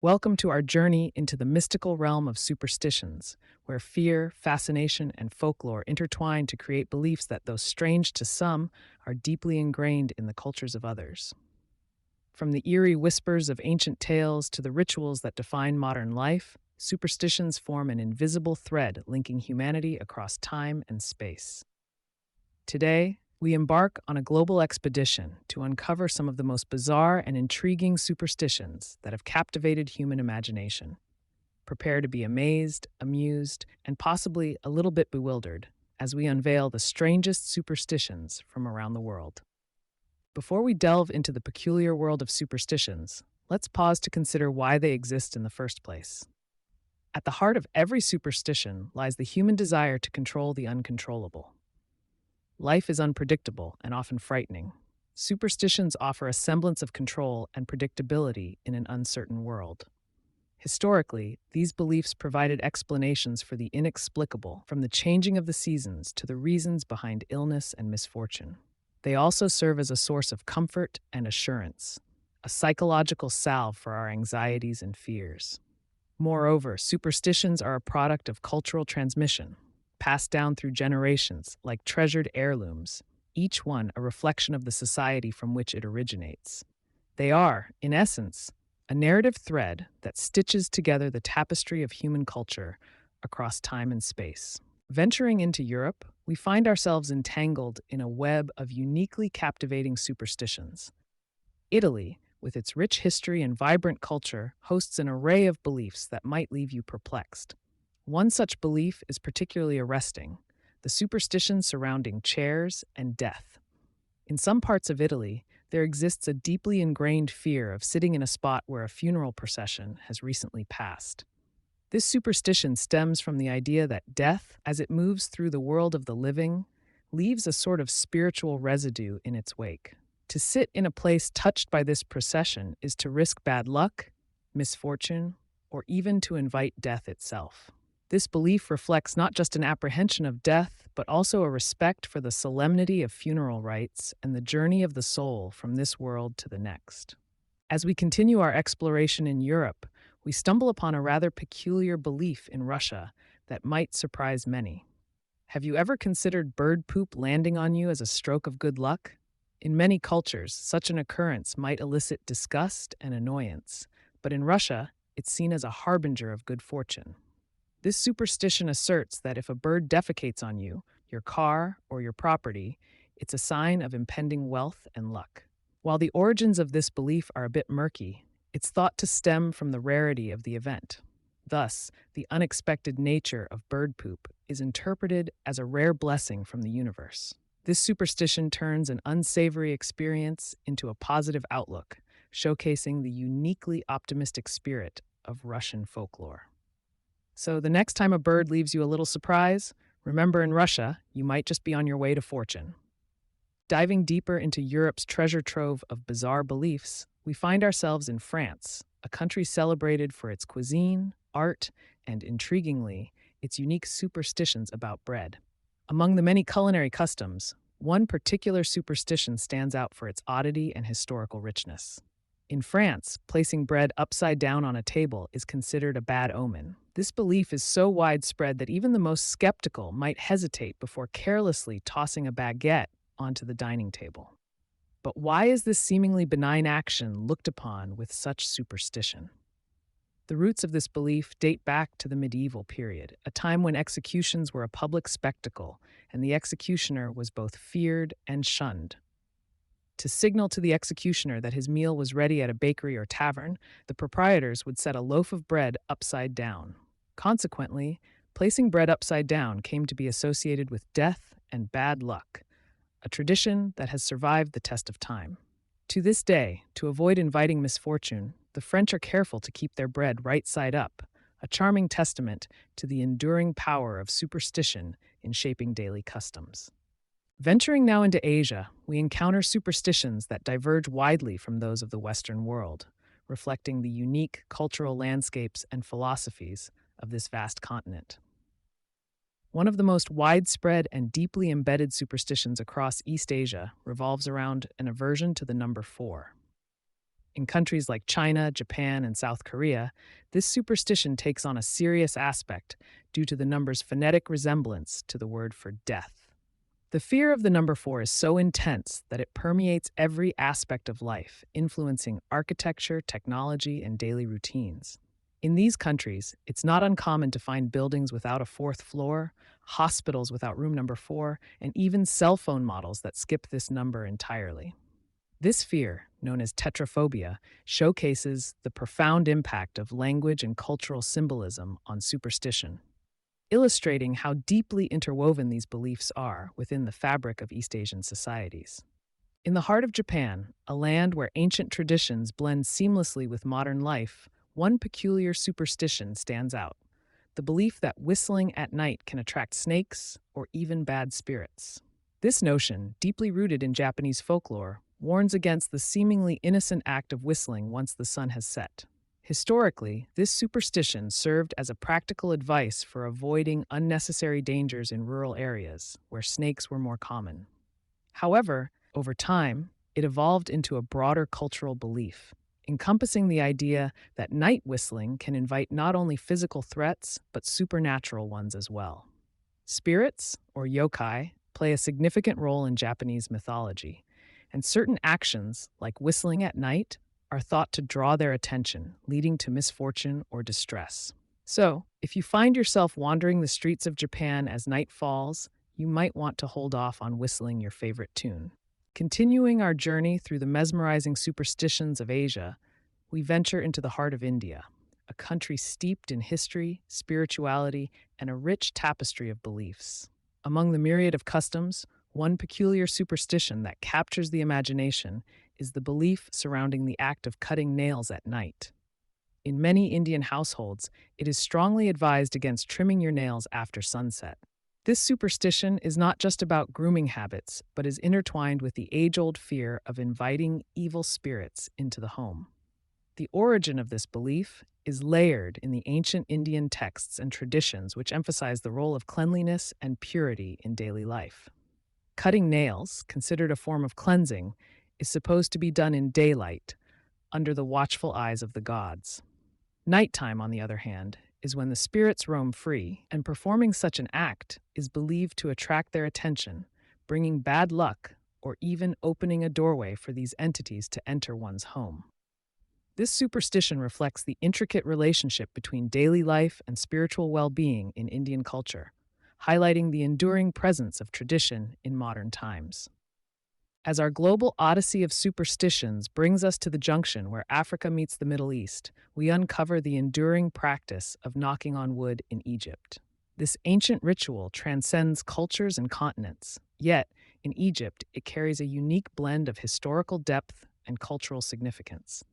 Welcome to our journey into the mystical realm of superstitions, where fear, fascination, and folklore intertwine to create beliefs that, though strange to some, are deeply ingrained in the cultures of others. From the eerie whispers of ancient tales to the rituals that define modern life, superstitions form an invisible thread linking humanity across time and space. Today, we embark on a global expedition to uncover some of the most bizarre and intriguing superstitions that have captivated human imagination. Prepare to be amazed, amused, and possibly a little bit bewildered as we unveil the strangest superstitions from around the world. Before we delve into the peculiar world of superstitions, let's pause to consider why they exist in the first place. At the heart of every superstition lies the human desire to control the uncontrollable. Life is unpredictable and often frightening. Superstitions offer a semblance of control and predictability in an uncertain world. Historically, these beliefs provided explanations for the inexplicable, from the changing of the seasons to the reasons behind illness and misfortune. They also serve as a source of comfort and assurance, a psychological salve for our anxieties and fears. Moreover, superstitions are a product of cultural transmission, passed down through generations like treasured heirlooms, each one a reflection of the society from which it originates. They are, in essence, a narrative thread that stitches together the tapestry of human culture across time and space. Venturing into Europe, we find ourselves entangled in a web of uniquely captivating superstitions. Italy, with its rich history and vibrant culture, hosts an array of beliefs that might leave you perplexed. One such belief is particularly arresting: the superstition surrounding chairs and death. In some parts of Italy, there exists a deeply ingrained fear of sitting in a spot where a funeral procession has recently passed. This superstition stems from the idea that death, as it moves through the world of the living, leaves a sort of spiritual residue in its wake. To sit in a place touched by this procession is to risk bad luck, misfortune, or even to invite death itself. This belief reflects not just an apprehension of death, but also a respect for the solemnity of funeral rites and the journey of the soul from this world to the next. As we continue our exploration in Europe, we stumble upon a rather peculiar belief in Russia that might surprise many. Have you ever considered bird poop landing on you as a stroke of good luck? In many cultures, such an occurrence might elicit disgust and annoyance, but in Russia, it's seen as a harbinger of good fortune. This superstition asserts that if a bird defecates on you, your car, or your property, it's a sign of impending wealth and luck. While the origins of this belief are a bit murky, it's thought to stem from the rarity of the event. Thus, the unexpected nature of bird poop is interpreted as a rare blessing from the universe. This superstition turns an unsavory experience into a positive outlook, showcasing the uniquely optimistic spirit of Russian folklore. So, the next time a bird leaves you a little surprise, remember, in Russia, you might just be on your way to fortune. Diving deeper into Europe's treasure trove of bizarre beliefs, we find ourselves in France, a country celebrated for its cuisine, art, and, intriguingly, its unique superstitions about bread. Among the many culinary customs, one particular superstition stands out for its oddity and historical richness. In France, placing bread upside down on a table is considered a bad omen. This belief is so widespread that even the most skeptical might hesitate before carelessly tossing a baguette onto the dining table. But why is this seemingly benign action looked upon with such superstition? The roots of this belief date back to the medieval period, a time when executions were a public spectacle and the executioner was both feared and shunned. To signal to the executioner that his meal was ready at a bakery or tavern, the proprietors would set a loaf of bread upside down. Consequently, placing bread upside down came to be associated with death and bad luck, a tradition that has survived the test of time. To this day, to avoid inviting misfortune, the French are careful to keep their bread right side up, a charming testament to the enduring power of superstition in shaping daily customs. Venturing now into Asia, we encounter superstitions that diverge widely from those of the Western world, reflecting the unique cultural landscapes and philosophies of this vast continent. One of the most widespread and deeply embedded superstitions across East Asia revolves around an aversion to the number 4. In countries like China, Japan, and South Korea, this superstition takes on a serious aspect due to the number's phonetic resemblance to the word for death. The fear of the number 4 is so intense that it permeates every aspect of life, influencing architecture, technology, and daily routines. In these countries, it's not uncommon to find buildings without a fourth floor, hospitals without room number 4, and even cell phone models that skip this number entirely. This fear, known as tetraphobia, showcases the profound impact of language and cultural symbolism on superstition, illustrating how deeply interwoven these beliefs are within the fabric of East Asian societies. In the heart of Japan, a land where ancient traditions blend seamlessly with modern life, one peculiar superstition stands out: the belief that whistling at night can attract snakes or even bad spirits. This notion, deeply rooted in Japanese folklore, warns against the seemingly innocent act of whistling once the sun has set. Historically, this superstition served as a practical advice for avoiding unnecessary dangers in rural areas where snakes were more common. However, over time, it evolved into a broader cultural belief, encompassing the idea that night whistling can invite not only physical threats, but supernatural ones as well. Spirits, or yokai, play a significant role in Japanese mythology, and certain actions, like whistling at night, are thought to draw their attention, leading to misfortune or distress. So, if you find yourself wandering the streets of Japan as night falls, you might want to hold off on whistling your favorite tune. Continuing our journey through the mesmerizing superstitions of Asia, we venture into the heart of India, a country steeped in history, spirituality, and a rich tapestry of beliefs. Among the myriad of customs, one peculiar superstition that captures the imagination is the belief surrounding the act of cutting nails at night. In many Indian households, it is strongly advised against trimming your nails after sunset. This superstition is not just about grooming habits, but is intertwined with the age-old fear of inviting evil spirits into the home. The origin of this belief is layered in the ancient Indian texts and traditions which emphasize the role of cleanliness and purity in daily life. Cutting nails, considered a form of cleansing, is supposed to be done in daylight, under the watchful eyes of the gods. Nighttime, on the other hand, is when the spirits roam free, and performing such an act is believed to attract their attention, bringing bad luck or even opening a doorway for these entities to enter one's home. This superstition reflects the intricate relationship between daily life and spiritual well-being in Indian culture, highlighting the enduring presence of tradition in modern times. As our global odyssey of superstitions brings us to the junction where Africa meets the Middle East, we uncover the enduring practice of knocking on wood in Egypt. This ancient ritual transcends cultures and continents, yet, in Egypt, it carries a unique blend of historical depth and cultural significance.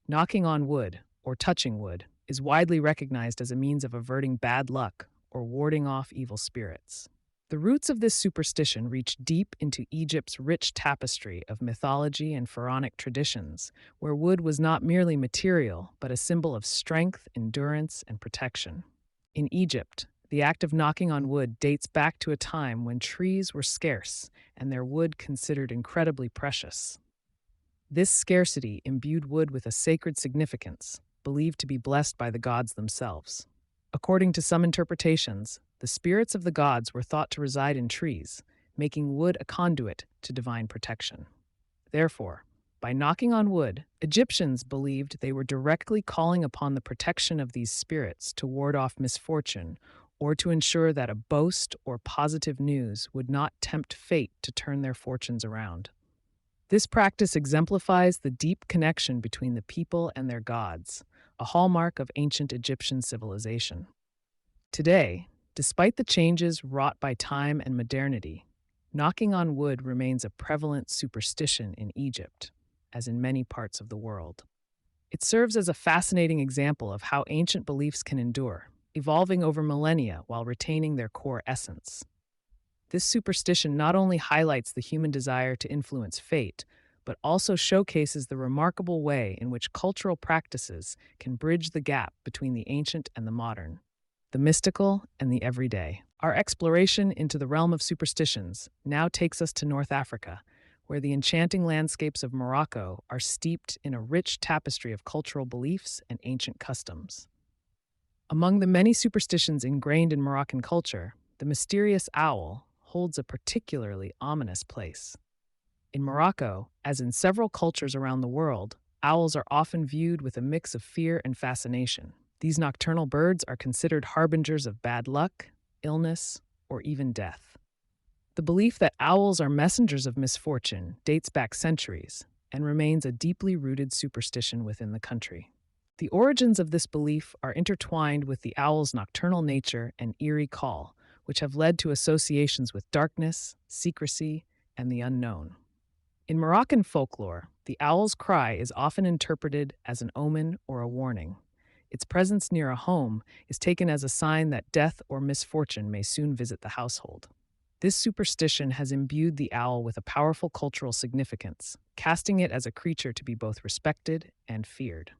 Knocking on wood, or touching wood, is widely recognized as a means of averting bad luck or warding off evil spirits. The roots of this superstition reach deep into Egypt's rich tapestry of mythology and pharaonic traditions, where wood was not merely material, but a symbol of strength, endurance, and protection. In Egypt, the act of knocking on wood dates back to a time when trees were scarce and their wood considered incredibly precious. This scarcity imbued wood with a sacred significance, believed to be blessed by the gods themselves. According to some interpretations, the spirits of the gods were thought to reside in trees, making wood a conduit to divine protection. Therefore, by knocking on wood, Egyptians believed they were directly calling upon the protection of these spirits to ward off misfortune or to ensure that a boast or positive news would not tempt fate to turn their fortunes around. This practice exemplifies the deep connection between the people and their gods, a hallmark of ancient Egyptian civilization. Today, despite the changes wrought by time and modernity, knocking on wood remains a prevalent superstition in Egypt, as in many parts of the world. It serves as a fascinating example of how ancient beliefs can endure, evolving over millennia while retaining their core essence. This superstition not only highlights the human desire to influence fate, but also showcases the remarkable way in which cultural practices can bridge the gap between the ancient and the modern, the mystical and the everyday. Our exploration into the realm of superstitions now takes us to North Africa, where the enchanting landscapes of Morocco are steeped in a rich tapestry of cultural beliefs and ancient customs. Among the many superstitions ingrained in Moroccan culture, the mysterious owl holds a particularly ominous place. In Morocco, as in several cultures around the world, owls are often viewed with a mix of fear and fascination. These nocturnal birds are considered harbingers of bad luck, illness, or even death. The belief that owls are messengers of misfortune dates back centuries and remains a deeply rooted superstition within the country. The origins of this belief are intertwined with the owl's nocturnal nature and eerie call, which have led to associations with darkness, secrecy, and the unknown. In Moroccan folklore, the owl's cry is often interpreted as an omen or a warning. Its presence near a home is taken as a sign that death or misfortune may soon visit the household. This superstition has imbued the owl with a powerful cultural significance, casting it as a creature to be both respected and feared.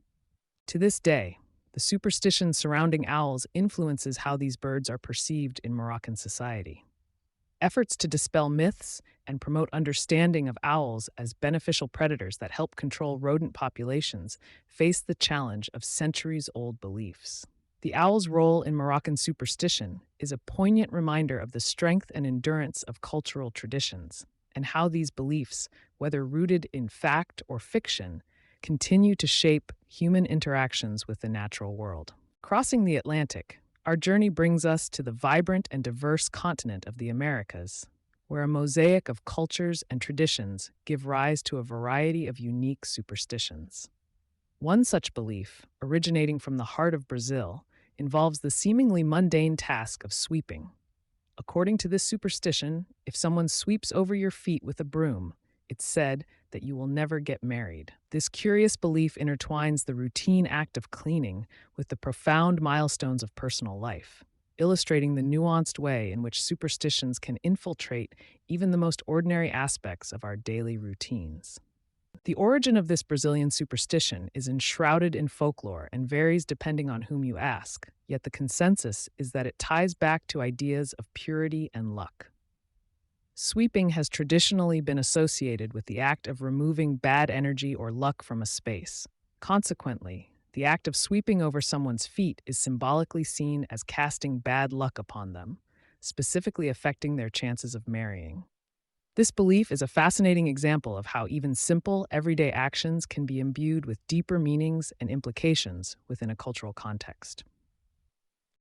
To this day, the superstition surrounding owls influences how these birds are perceived in Moroccan society. Efforts to dispel myths and promote understanding of owls as beneficial predators that help control rodent populations face the challenge of centuries-old beliefs. The owl's role in Moroccan superstition is a poignant reminder of the strength and endurance of cultural traditions, and how these beliefs, whether rooted in fact or fiction, continue to shape human interactions with the natural world. Crossing the Atlantic, our journey brings us to the vibrant and diverse continent of the Americas, where a mosaic of cultures and traditions give rise to a variety of unique superstitions. One such belief, originating from the heart of Brazil, involves the seemingly mundane task of sweeping. According to this superstition, if someone sweeps over your feet with a broom, it's said that you will never get married. This curious belief intertwines the routine act of cleaning with the profound milestones of personal life, illustrating the nuanced way in which superstitions can infiltrate even the most ordinary aspects of our daily routines. The origin of this Brazilian superstition is enshrouded in folklore and varies depending on whom you ask, yet the consensus is that it ties back to ideas of purity and luck. Sweeping has traditionally been associated with the act of removing bad energy or luck from a space. Consequently, the act of sweeping over someone's feet is symbolically seen as casting bad luck upon them, specifically affecting their chances of marrying. This belief is a fascinating example of how even simple, everyday actions can be imbued with deeper meanings and implications within a cultural context.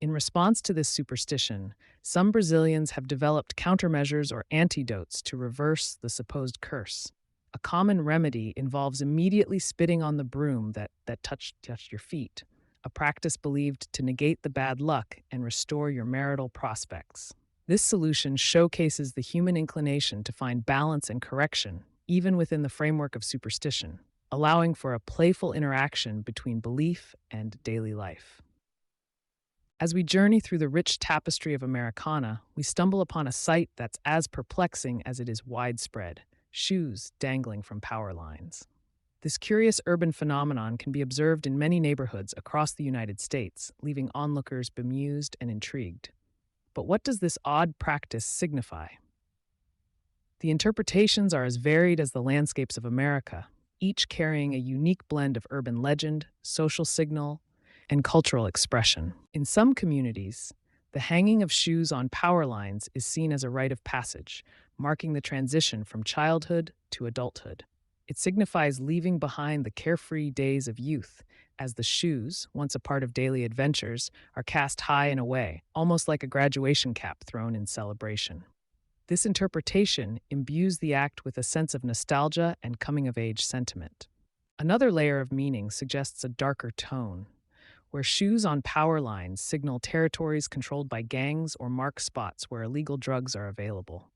In response to this superstition, some Brazilians have developed countermeasures or antidotes to reverse the supposed curse. A common remedy involves immediately spitting on the broom that touched your feet, a practice believed to negate the bad luck and restore your marital prospects. This solution showcases the human inclination to find balance and correction, even within the framework of superstition, allowing for a playful interaction between belief and daily life. As we journey through the rich tapestry of Americana, we stumble upon a sight that's as perplexing as it is widespread: shoes dangling from power lines. This curious urban phenomenon can be observed in many neighborhoods across the United States, leaving onlookers bemused and intrigued. But what does this odd practice signify? The interpretations are as varied as the landscapes of America, each carrying a unique blend of urban legend, social signal, and cultural expression. In some communities, the hanging of shoes on power lines is seen as a rite of passage, marking the transition from childhood to adulthood. It signifies leaving behind the carefree days of youth, as the shoes, once a part of daily adventures, are cast high and away, almost like a graduation cap thrown in celebration. This interpretation imbues the act with a sense of nostalgia and coming-of-age sentiment. Another layer of meaning suggests a darker tone, where shoes on power lines signal territories controlled by gangs or mark spots where illegal drugs are available.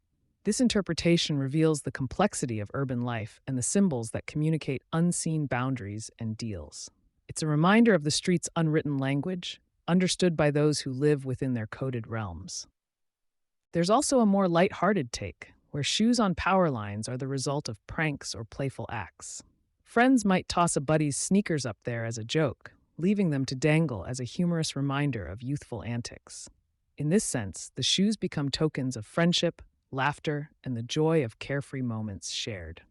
This interpretation reveals the complexity of urban life and the symbols that communicate unseen boundaries and deals. It's a reminder of the street's unwritten language, understood by those who live within their coded realms. There's also a more light-hearted take, where shoes on power lines are the result of pranks or playful acts. Friends might toss a buddy's sneakers up there as a joke, leaving them to dangle as a humorous reminder of youthful antics. In this sense, the shoes become tokens of friendship, laughter, and the joy of carefree moments shared.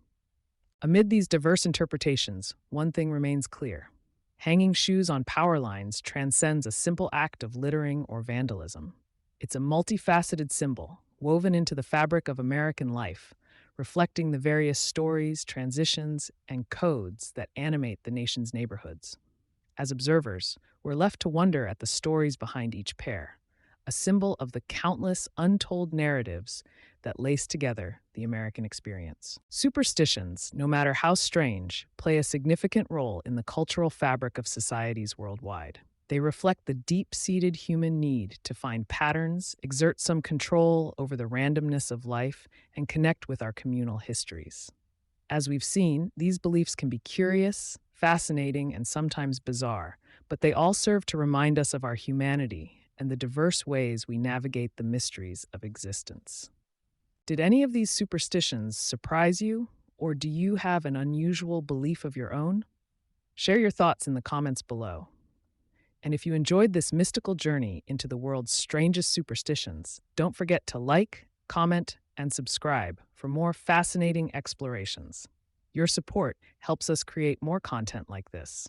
Amid these diverse interpretations, one thing remains clear. Hanging shoes on power lines transcends a simple act of littering or vandalism. It's a multifaceted symbol, woven into the fabric of American life, reflecting the various stories, transitions, and codes that animate the nation's neighborhoods. As observers, we're left to wonder at the stories behind each pair, a symbol of the countless untold narratives that lace together the American experience. Superstitions, no matter how strange, play a significant role in the cultural fabric of societies worldwide. They reflect the deep-seated human need to find patterns, exert some control over the randomness of life, and connect with our communal histories. As we've seen, these beliefs can be curious, fascinating, and sometimes bizarre, but they all serve to remind us of our humanity and the diverse ways we navigate the mysteries of existence. Did any of these superstitions surprise you, or do you have an unusual belief of your own? Share your thoughts in the comments below. And if you enjoyed this mystical journey into the world's strangest superstitions, don't forget to like, comment, and subscribe for more fascinating explorations. Your support helps us create more content like this.